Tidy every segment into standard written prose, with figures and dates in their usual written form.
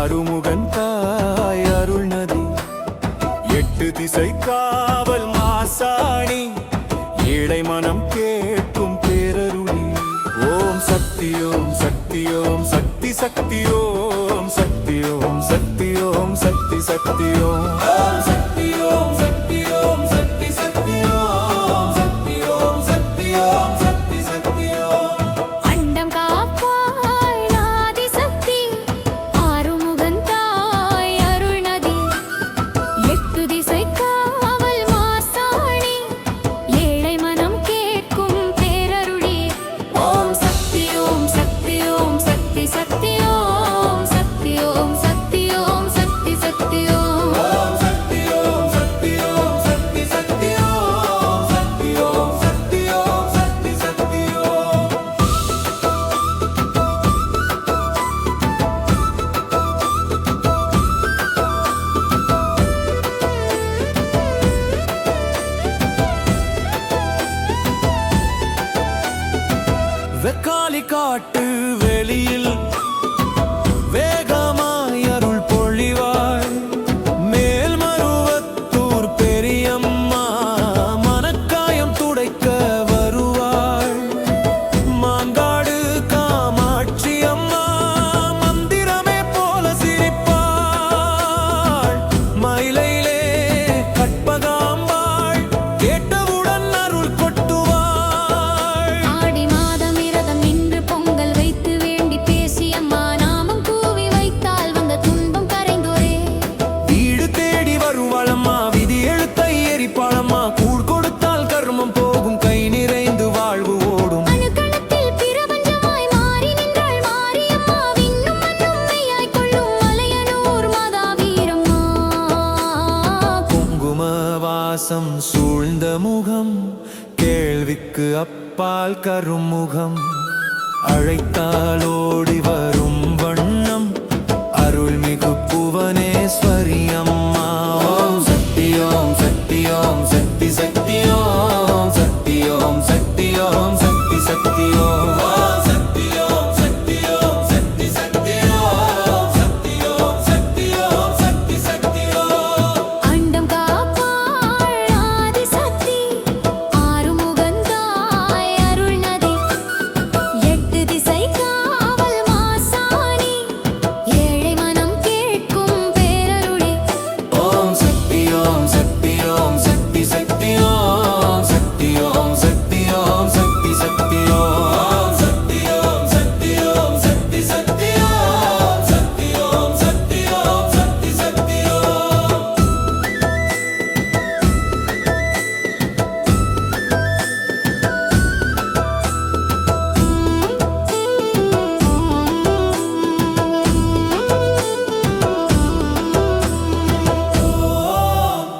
ஆறுமுகன் தாய் அருள் நதி எட்டு திசை காவல் மாசாணி ஏழை மனம் கேட்கும் பேரருளி ஓம் சக்தி ஓம் சக்தி ஓம் சக்தி சக்தி ஓம் சக்தி ஓம் சக்தி ஓம் சக்தி சக்தி ஓம் சக்தி ஓம் சக்தி ஓம் சக்தி சக்தி ஓம் சக்தி ஓம் சக்தி ஓம் சக்தி சக்தி ஓம் அண்டம் காப்பாய் ஆதி சக்தி ஆறுமுகன் தாய் அருள் நதி எட்டு திசை காவல் மாசாணி ஏழை மனம் கேட்கும் பேரருளி ஓம் சக்தி ஓம் சக்தி ஓம் சக்தி சக்தி ஓம் சக்தி ஓம் சக்தி ஓம் சக்தி சக்தி ஓம் சக்தி ஓம் சக்தி ஓம் சக்தி சக்தி ஓம் சக்தி ஓம் சக்தி ஓம் சக்தி சக்தி ஓம் வெக்காலி காட்டு வெளியில் வேகமாய் அருள் பொழிவாய் மேல்மருவத்தூர் பெரியம்மா மனக்காயம் துடைக்க வருவாள் மாங்காடு காமாட்சி அம்மா மந்திரமே போல சிரிப்பாள் மயிலையிலே கற்பகாம்பாள் கேட்டவுடன் அருள் கொட்டுவாள் ஆடி மாதம் விரதம் நின்று பொங்கல் வைத்து வேண்டி பேசி அம்மா நாமம் கூவி வைத்தால் வந்த துன்பம் கரைந்தோரே வீடு தேடி வருவாளம்மா விதி எழுத்தை எரிப்பாளம்மா கூழ் கொடுத்தால் கர்மம் போகும் கை நிறைந்து வாழ்வு ஓடும் அணுக்களத்தில் பிரபஞ்சமாய் மாறி நின்றாள் மாரியம்மா விண்ணும் மண்ணும் மெய்யாய் கொள்ளும் மலையனூர் மாதா வீரம்மா குங்கும வாசம் சூழ்ந்த முகம் கேள்விக்கு அப்பால் கருமுகம் அழைத்தால் ஓடி வரும் வண்ணம் அருள்மிகு புவனேஸ்வரி அம்மா ஓம் சக்தி ஓம் சக்தி ஓம் சக்தி சக்தி ஓம் சக்தி ஓம் சக்தி ஓம் சக்தி சக்தி ஓம் சக்தி ஓம் சக்தி ஓம் சக்தி சக்தி ஓம் சக்தி ஓம் சக்தி ஓம் சக்தி சக்தி ஓம் அண்டம் காப்பாள் ஆதி சக்தி ஆறுமுகன் தாய் அருள் நதி எட்டு திசை காவல் மாசாணி ஏழை மனம் கேட்கும் பேரருளி ஓம் சக்தி ஓம் சக்தி ஓம் சக்தி சக்தி ஓம் சக்தி ஓம் சக்தி ஓம் சக்தி சக்தி ஓம் சக்தி ஓம் சக்தி ஓம் சக்தி சக்தி ஓம் சக்தி ஓம் சக்தி ஓம் சக்தி சக்தி ஓம்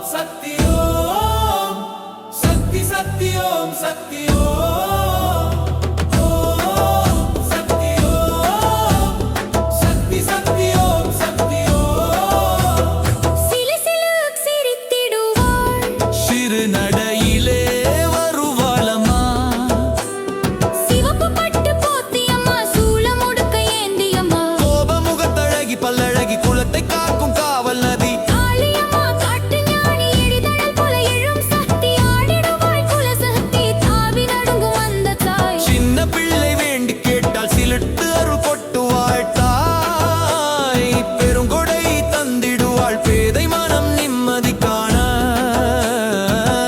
சக்தி ஓம் சக்தி சக்தி ஓம் சக்தி ஓம் சக்தி ஓம் சக்தி சக்தி ஓம் சக்தி ஓம் சிலு சிலு சிரித்திடுவாள் சிறு நடையிலே வருவாளம்மா சிவப்பு பட்டு போத்தி அம்மா சூளம் உடுக்க ஏந்தி அம்மா கோபமுகத்தழகி பல்லழகி குலத்தை காக்கும் காவல் நதி காளியம்மா காட்டு ஞானி எரிதழல் போல எழும் சக்தி ஆடிடுவாள் குல சக்தி தாவி நடுங்கும் அந்த தாய் சின்ன பிள்ளை வேண்டி கேட்டால் சிலிட்டு அருள் கொட்டுவாள் தாய் பெருங்கொடை தந்திடுவாள் பேதை மனம் நிம்மதி காண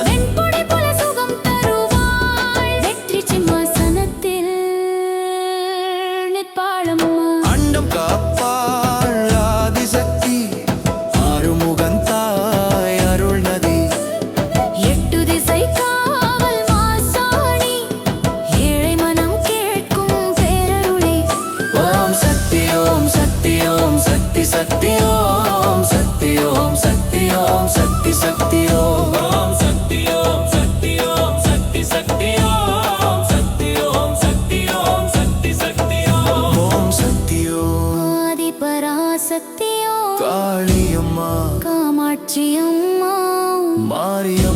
வெண்பொடி போல சுகம் தருவாள் வெற்றி சிம்மாசனத்தில் நிற்பாளம்மா அண்டம் காப்பாள் ஆதிசக்தி ஆறுமுகன் தாய் அருள் நதி எட்டு திசை காவல் மாசாணி ஏழை மனம் கேட்கும் பேரருளி ஓம் சக்தி ஓம் சக்தி ஓம் சக்தி சக்தி ஓம் சக்தி ஓம் சக்தி ஓம் சக்தி சக்தி ஓம் சக்தி ஓம் சக்தி ஓம் சக்தி சக்தி ஓம் சக்தி ஓம் சக்தி ஓம் சக்தி சக்தி ஓம் சக்தி ஓம் ஆதி பராசக்தியோ காளியம்மா காமாட்சி அம்மா மாரியம்மா